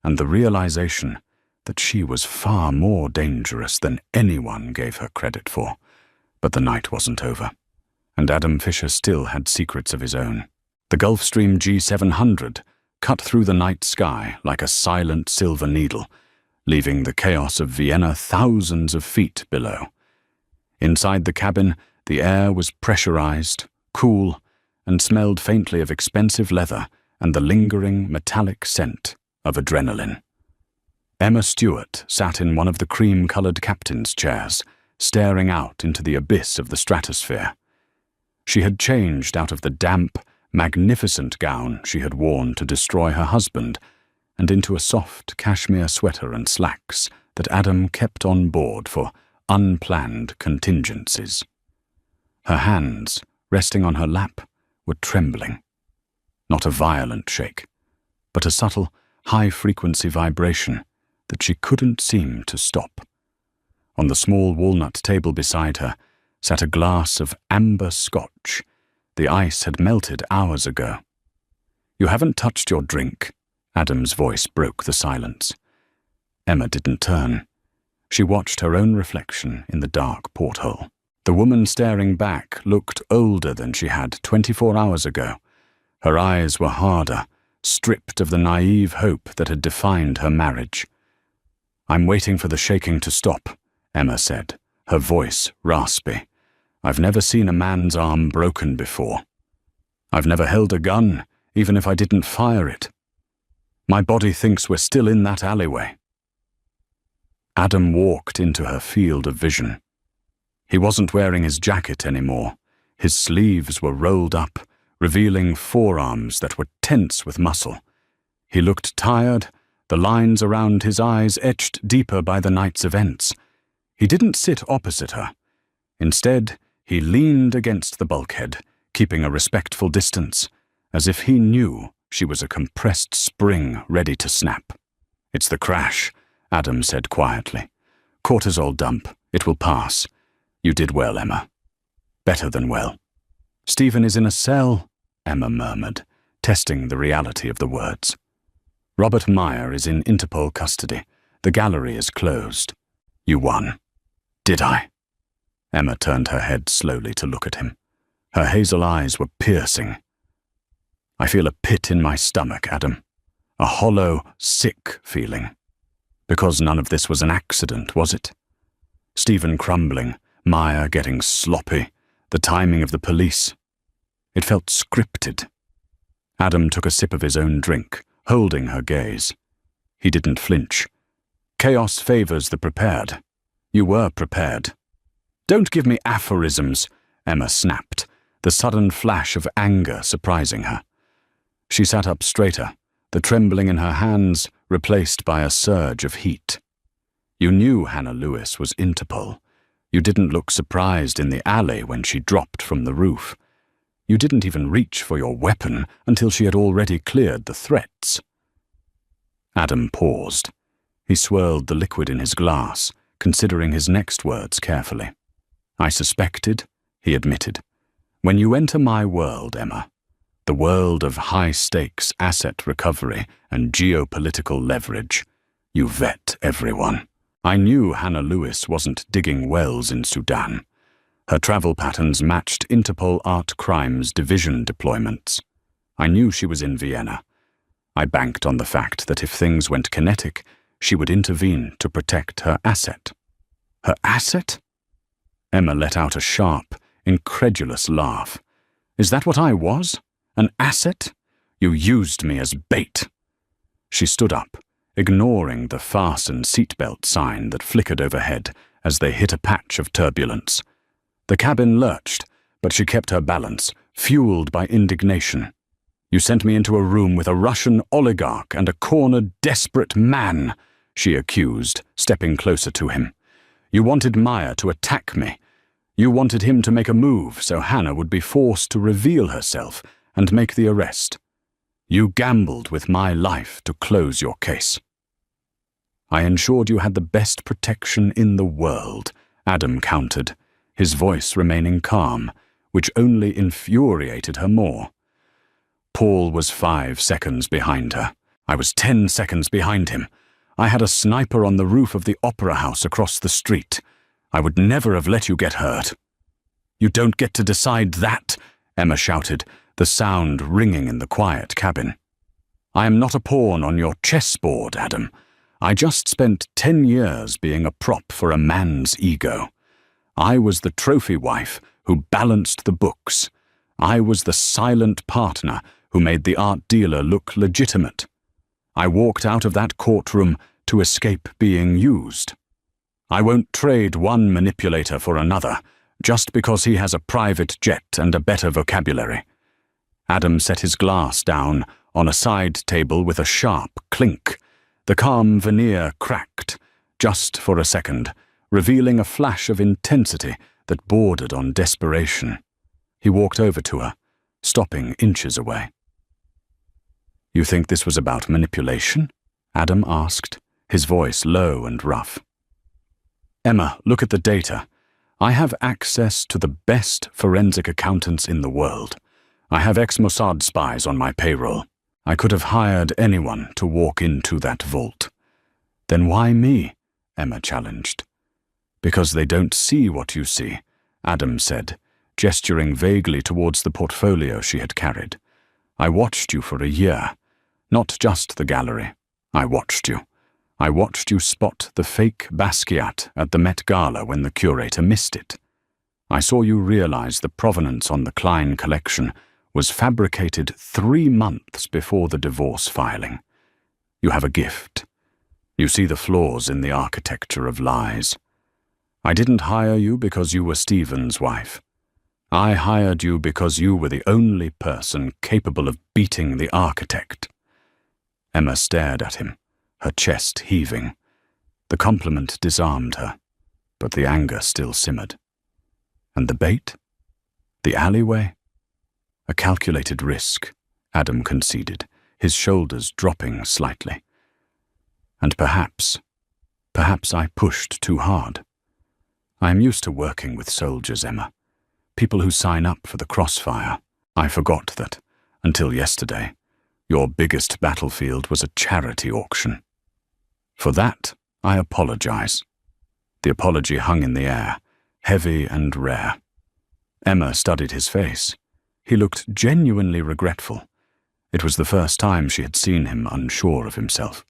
and the realization that she was far more dangerous than anyone gave her credit for. But the night wasn't over, and Adam Fisher still had secrets of his own. The Gulfstream G700 cut through the night sky like a silent silver needle, leaving the chaos of Vienna thousands of feet below. Inside the cabin, the air was pressurized, cool, and smelled faintly of expensive leather and the lingering metallic scent of adrenaline. Emma Stewart sat in one of the cream-colored captain's chairs, staring out into the abyss of the stratosphere. She had changed out of the damp, magnificent gown she had worn to destroy her husband and into a soft cashmere sweater and slacks that Adam kept on board for unplanned contingencies. Her hands, resting on her lap, were trembling. Not a violent shake, but a subtle, high-frequency vibration that she couldn't seem to stop. On the small walnut table beside her sat a glass of amber scotch. The ice had melted hours ago. "You haven't touched your drink," Adam's voice broke the silence. Emma didn't turn. She watched her own reflection in the dark porthole. The woman staring back looked older than she had 24 hours ago. Her eyes were harder, stripped of the naive hope that had defined her marriage. "I'm waiting for the shaking to stop," Emma said, her voice raspy. "I've never seen a man's arm broken before. I've never held a gun, even if I didn't fire it. My body thinks we're still in that alleyway." Adam walked into her field of vision. He wasn't wearing his jacket anymore. His sleeves were rolled up, revealing forearms that were tense with muscle. He looked tired, the lines around his eyes etched deeper by the night's events. He didn't sit opposite her. Instead, he leaned against the bulkhead, keeping a respectful distance, as if he knew she was a compressed spring ready to snap. "It's the crash," Adam said quietly. "Cortisol dump. It will pass. You did well, Emma. Better than well." "Stephen is in a cell," Emma murmured, testing the reality of the words. "Robert Meyer is in Interpol custody. The gallery is closed." "You won." "Did I?" Emma turned her head slowly to look at him. Her hazel eyes were piercing. "I feel a pit in my stomach, Adam. A hollow, sick feeling. Because none of this was an accident, was it? Stephen crumbling, Maya getting sloppy, the timing of the police. It felt scripted. Adam took a sip of his own drink, holding her gaze. He didn't flinch. Chaos favors the prepared. You were prepared. Don't give me aphorisms, Emma snapped, the sudden flash of anger surprising her. She sat up straighter, the trembling in her hands replaced by a surge of heat. You knew Hannah Lewis was Interpol. You didn't look surprised in the alley when she dropped from the roof. You didn't even reach for your weapon until she had already cleared the threats. Adam paused. He swirled the liquid in his glass, considering his next words carefully. I suspected, he admitted. When you enter my world, Emma, the world of high-stakes asset recovery and geopolitical leverage, you vet everyone. I knew Hannah Lewis wasn't digging wells in Sudan. Her travel patterns matched Interpol Art Crimes Division deployments. I knew she was in Vienna. I banked on the fact that if things went kinetic, she would intervene to protect her asset. Her asset? Emma let out a sharp, incredulous laugh. Is that what I was? An asset? You used me as bait. She stood up, ignoring the fasten seatbelt sign that flickered overhead as they hit a patch of turbulence. The cabin lurched, but she kept her balance, fueled by indignation. You sent me into a room with a Russian oligarch and a cornered, desperate man, she accused, stepping closer to him. You wanted Maya to attack me. You wanted him to make a move so Hannah would be forced to reveal herself and make the arrest. You gambled with my life to close your case. I ensured you had the best protection in the world, Adam countered, his voice remaining calm, which only infuriated her more. Paul was 5 seconds behind her. I was 10 seconds behind him. I had a sniper on the roof of the opera house across the street. I would never have let you get hurt. You don't get to decide that, Emma shouted, the sound ringing in the quiet cabin. I am not a pawn on your chessboard, Adam. I just spent 10 years being a prop for a man's ego. I was the trophy wife who balanced the books. I was the silent partner who made the art dealer look legitimate. I walked out of that courtroom to escape being used. I won't trade one manipulator for another, just because he has a private jet and a better vocabulary. Adam set his glass down on a side table with a sharp clink. The calm veneer cracked, just for a second, revealing a flash of intensity that bordered on desperation. He walked over to her, stopping inches away. You think this was about manipulation? Adam asked, his voice low and rough. Emma, look at the data. I have access to the best forensic accountants in the world. I have ex-Mossad spies on my payroll. I could have hired anyone to walk into that vault. Then why me? Emma challenged. Because they don't see what you see, Adam said, gesturing vaguely towards the portfolio she had carried. I watched you for a year. Not just the gallery. I watched you. I watched you spot the fake Basquiat at the Met Gala when the curator missed it. I saw you realize the provenance on the Klein collection was fabricated 3 months before the divorce filing. You have a gift. You see the flaws in the architecture of lies. I didn't hire you because you were Stephen's wife. I hired you because you were the only person capable of beating the architect. Emma stared at him, her chest heaving. The compliment disarmed her, but the anger still simmered. And the bait? The alleyway? A calculated risk, Adam conceded, his shoulders dropping slightly. And perhaps I pushed too hard. I am used to working with soldiers, Emma. People who sign up for the crossfire. I forgot that, until yesterday, your biggest battlefield was a charity auction. For that, I apologize. The apology hung in the air, heavy and rare. Emma studied his face. He looked genuinely regretful. It was the first time she had seen him unsure of himself.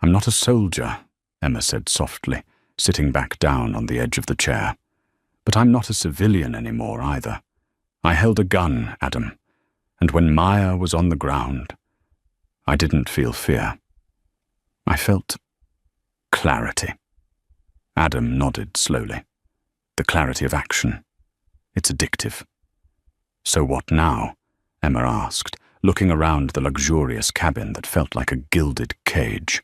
"I'm not a soldier," Emma said softly, sitting back down on the edge of the chair. "But I'm not a civilian anymore either. I held a gun, Adam, and when Maya was on the ground, I didn't feel fear. I felt clarity." Adam nodded slowly. "The clarity of action. It's addictive." "So what now?" Emma asked, looking around the luxurious cabin that felt like a gilded cage.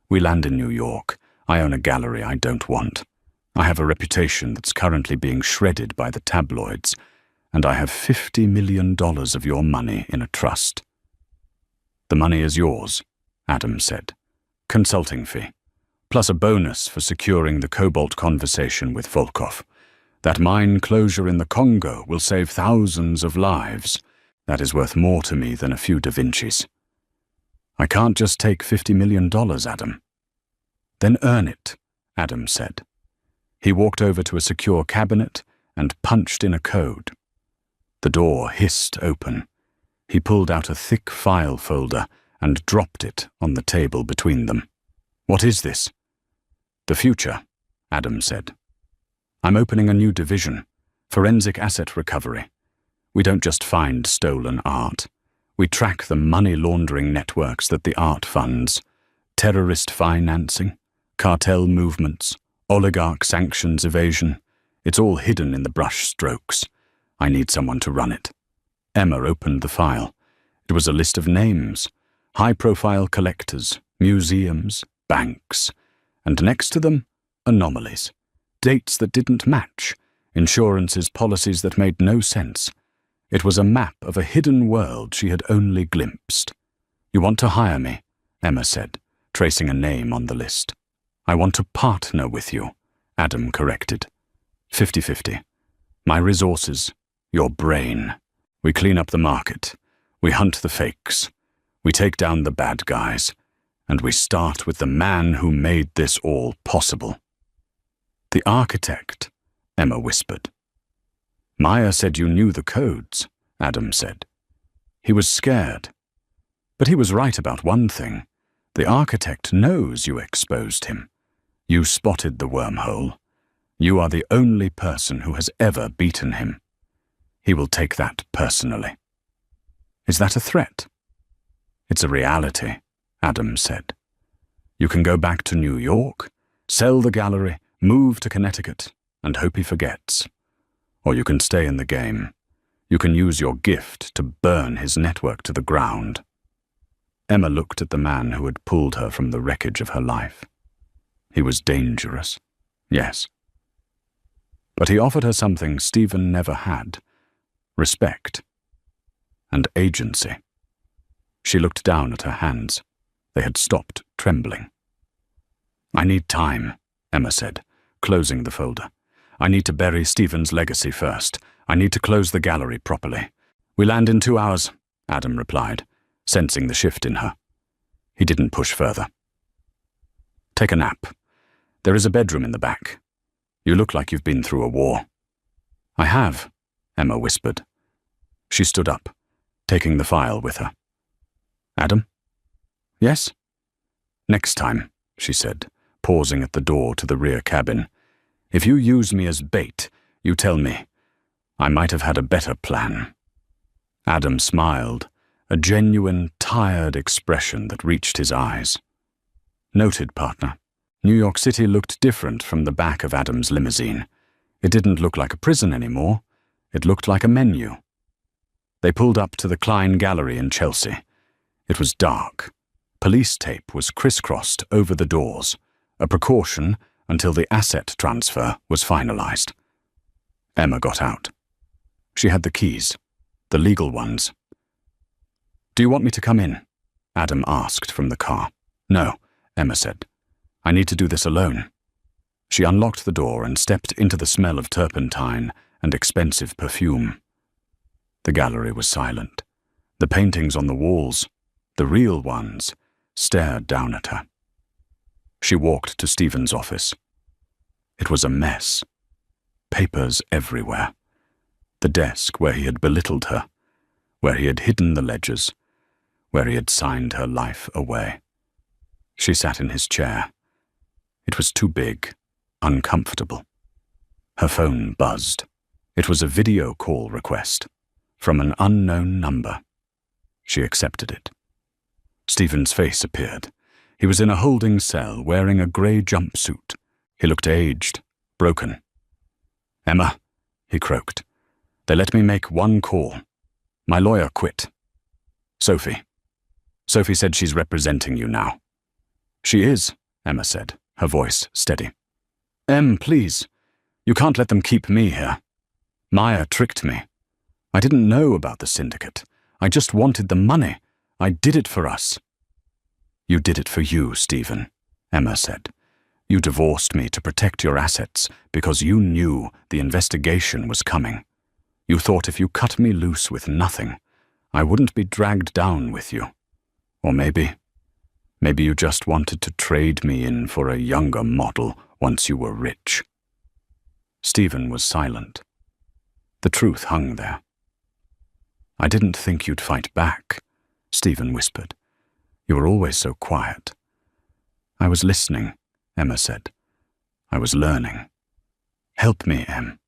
"We land in New York. I own a gallery I don't want. I have a reputation that's currently being shredded by the tabloids, and I have $50 million of your money in a trust." "The money is yours," Adam said. "Consulting fee, plus a bonus for securing the cobalt conversation with Volkov. That mine closure in the Congo will save thousands of lives. That is worth more to me than a few Da Vincis." "I can't just take $50 million, Adam." "Then earn it," Adam said. He walked over to a secure cabinet and punched in a code. The door hissed open. He pulled out a thick file folder and dropped it on the table between them. "What is this?" "The future," Adam said. "I'm opening a new division, forensic asset recovery. We don't just find stolen art. We track the money laundering networks that the art funds, terrorist financing, cartel movements, oligarch sanctions evasion. It's all hidden in the brush strokes. I need someone to run it." Emma opened the file. It was a list of names, high-profile collectors, museums, banks, and next to them, anomalies, dates that didn't match, insurances, policies that made no sense. It was a map of a hidden world she had only glimpsed. "You want to hire me," Emma said, tracing a name on the list. "I want to partner with you," Adam corrected. 50-50. My resources, your brain. We clean up the market. We hunt the fakes. We take down the bad guys. And we start with the man who made this all possible." "The architect," Emma whispered. "Maya said you knew the codes," Adam said. He was scared. But he was right about one thing. The architect knows you exposed him. You spotted the wormhole. You are the only person who has ever beaten him. He will take that personally." "Is that a threat?" "It's a reality," Adam said. "You can go back to New York, sell the gallery, move to Connecticut, and hope he forgets. Or you can stay in the game. You can use your gift to burn his network to the ground." Emma looked at the man who had pulled her from the wreckage of her life. He was dangerous, yes. But he offered her something Stephen never had: respect and agency. She looked down at her hands. They had stopped trembling. "I need time," Emma said, closing the folder. "I need to bury Stephen's legacy first. I need to close the gallery properly." "We land in 2 hours," Adam replied, sensing the shift in her. He didn't push further. "Take a nap. There is a bedroom in the back. You look like you've been through a war." "I have," Emma whispered. She stood up, taking the file with her. "Adam?" "Yes?" "Next time," she said, pausing at the door to the rear cabin. "If you use me as bait, you tell me. I might have had a better plan." Adam smiled, a genuine, tired expression that reached his eyes. "Noted, partner." New York City looked different from the back of Adam's limousine. It didn't look like a prison anymore. It looked like a menu. They pulled up to the Klein Gallery in Chelsea. It was dark. Police tape was crisscrossed over the doors, a precaution until the asset transfer was finalized. Emma got out. She had the keys, the legal ones. "Do you want me to come in?" Adam asked from the car. "No," Emma said. "I need to do this alone." She unlocked the door and stepped into the smell of turpentine and expensive perfume. The gallery was silent. The paintings on the walls, the real ones, stared down at her. She walked to Stephen's office. It was a mess. Papers everywhere. The desk where he had belittled her, where he had hidden the ledgers, where he had signed her life away. She sat in his chair. It was too big, uncomfortable. Her phone buzzed. It was a video call request from an unknown number. She accepted it. Stephen's face appeared. He was in a holding cell, wearing a grey jumpsuit. He looked aged, broken. "Emma," he croaked. "They let me make one call. My lawyer quit. Sophie. Sophie said she's representing you now." "She is," Emma said, her voice steady. Please. You can't let them keep me here. Maya tricked me. I didn't know about the syndicate. I just wanted the money. I did it for us." "You did it for you, Stephen," Emma said. "You divorced me to protect your assets because you knew the investigation was coming. You thought if you cut me loose with nothing, I wouldn't be dragged down with you. Or maybe you just wanted to trade me in for a younger model once you were rich." Stephen was silent. The truth hung there. "I didn't think you'd fight back," Stephen whispered. "You were always so quiet." "I was listening," Emma said. "I was learning. Help me, Em.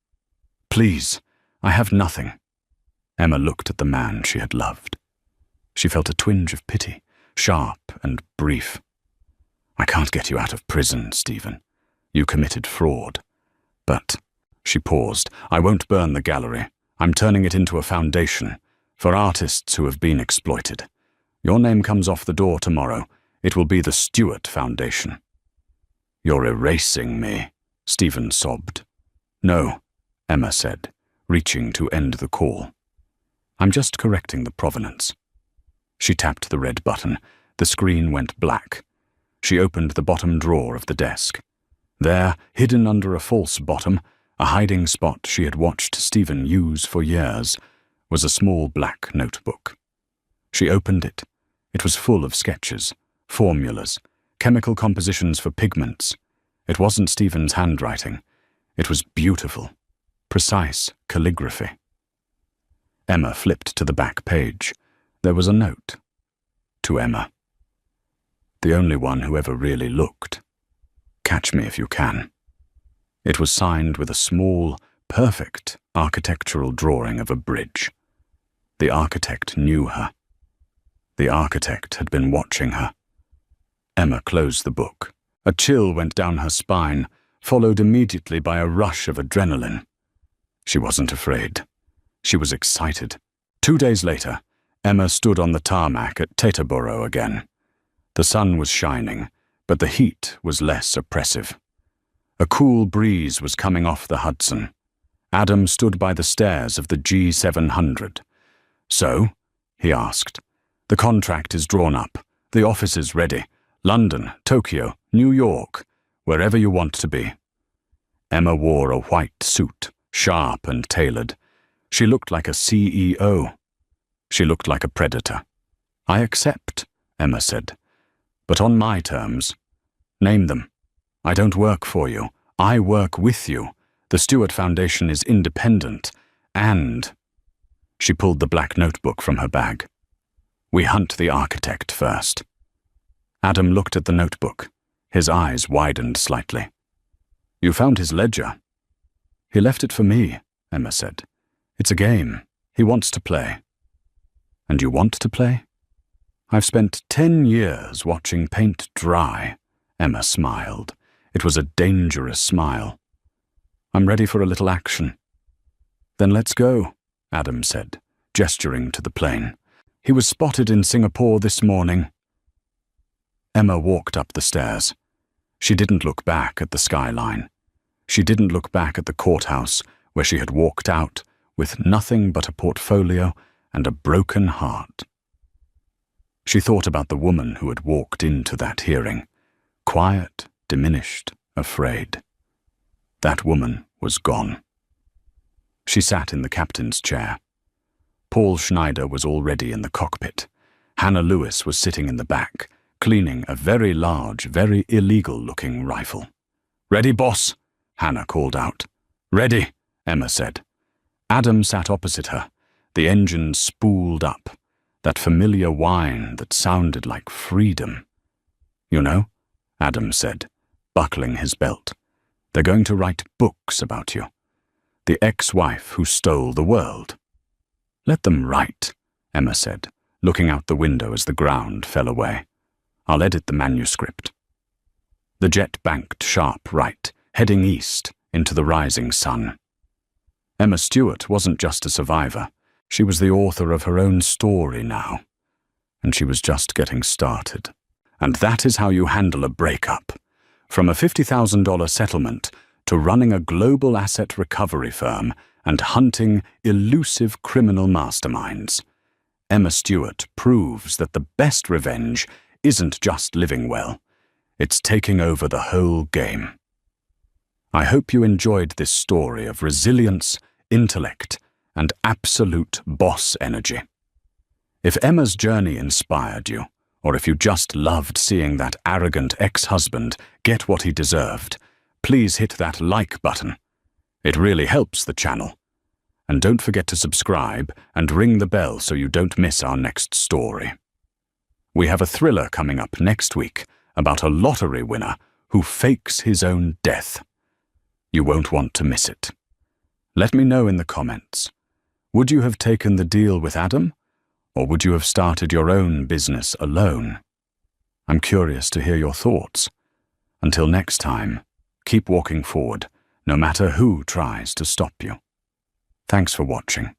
Please, I have nothing." Emma looked at the man she had loved. She felt a twinge of pity, sharp and brief. "I can't get you out of prison, Stephen. You committed fraud. But," she paused, "I won't burn the gallery. I'm turning it into a foundation for artists who have been exploited. Your name comes off the door tomorrow. It will be the Stewart Foundation." "You're erasing me," Stephen sobbed. "No," Emma said, reaching to end the call. "I'm just correcting the provenance." She tapped the red button. The screen went black. She opened the bottom drawer of the desk. There, hidden under a false bottom, a hiding spot she had watched Stephen use for years, was a small black notebook. She opened it. It was full of sketches, formulas, chemical compositions for pigments. It wasn't Stephen's handwriting. It was beautiful, precise calligraphy. Emma flipped to the back page. There was a note. To Emma. The only one who ever really looked. Catch me if you can. It was signed with a small, perfect architectural drawing of a bridge. The architect knew her. The architect had been watching her. Emma closed the book. A chill went down her spine, followed immediately by a rush of adrenaline. She wasn't afraid. She was excited. 2 days later, Emma stood on the tarmac at Teterboro again. The sun was shining, but the heat was less oppressive. A cool breeze was coming off the Hudson. Adam stood by the stairs of the G700. "So?" he asked. "The contract is drawn up. The office is ready. London, Tokyo, New York, wherever you want to be." Emma wore a white suit, sharp and tailored. She looked like a CEO. She looked like a predator. "I accept," Emma said. "But on my terms. Name them. I don't work for you. I work with you. The Stewart Foundation is independent, and..." She pulled the black notebook from her bag. "We hunt the architect first." Adam looked at the notebook. His eyes widened slightly. "You found his ledger." "He left it for me," Emma said. "It's a game. He wants to play." "And you want to play?" "I've spent 10 years watching paint dry," Emma smiled. It was a dangerous smile. "I'm ready for a little action." "Then let's go," Adam said, gesturing to the plane. "He was spotted in Singapore this morning." Emma walked up the stairs. She didn't look back at the skyline. She didn't look back at the courthouse where she had walked out with nothing but a portfolio and a broken heart. She thought about the woman who had walked into that hearing, quiet, diminished, afraid. That woman was gone. She sat in the captain's chair. Paul Schneider was already in the cockpit. Hannah Lewis was sitting in the back, cleaning a very large, very illegal-looking rifle. "Ready, boss?" Hannah called out. "Ready," Emma said. Adam sat opposite her. The engine spooled up. that familiar whine that sounded like freedom. "You know," Adam said, buckling his belt, "they're going to write books about you. The ex-wife who stole the world." "Let them write," Emma said, looking out the window as the ground fell away. "I'll edit the manuscript." The jet banked sharp right, heading east into the rising sun. Emma Stewart wasn't just a survivor. She was the author of her own story now. And she was just getting started. And that is how you handle a breakup. From a $50,000 settlement to running a global asset recovery firm and hunting elusive criminal masterminds. Emma Stewart proves that the best revenge isn't just living well. It's taking over the whole game. I hope you enjoyed this story of resilience, intellect, and absolute boss energy. If Emma's journey inspired you, or if you just loved seeing that arrogant ex-husband get what he deserved, please hit that like button. It really helps the channel. And don't forget to subscribe and ring the bell so you don't miss our next story. We have a thriller coming up next week about a lottery winner who fakes his own death. You won't want to miss it. Let me know in the comments. Would you have taken the deal with Adam? Or would you have started your own business alone? I'm curious to hear your thoughts. Until next time, keep walking forward, no matter who tries to stop you. Thanks for watching.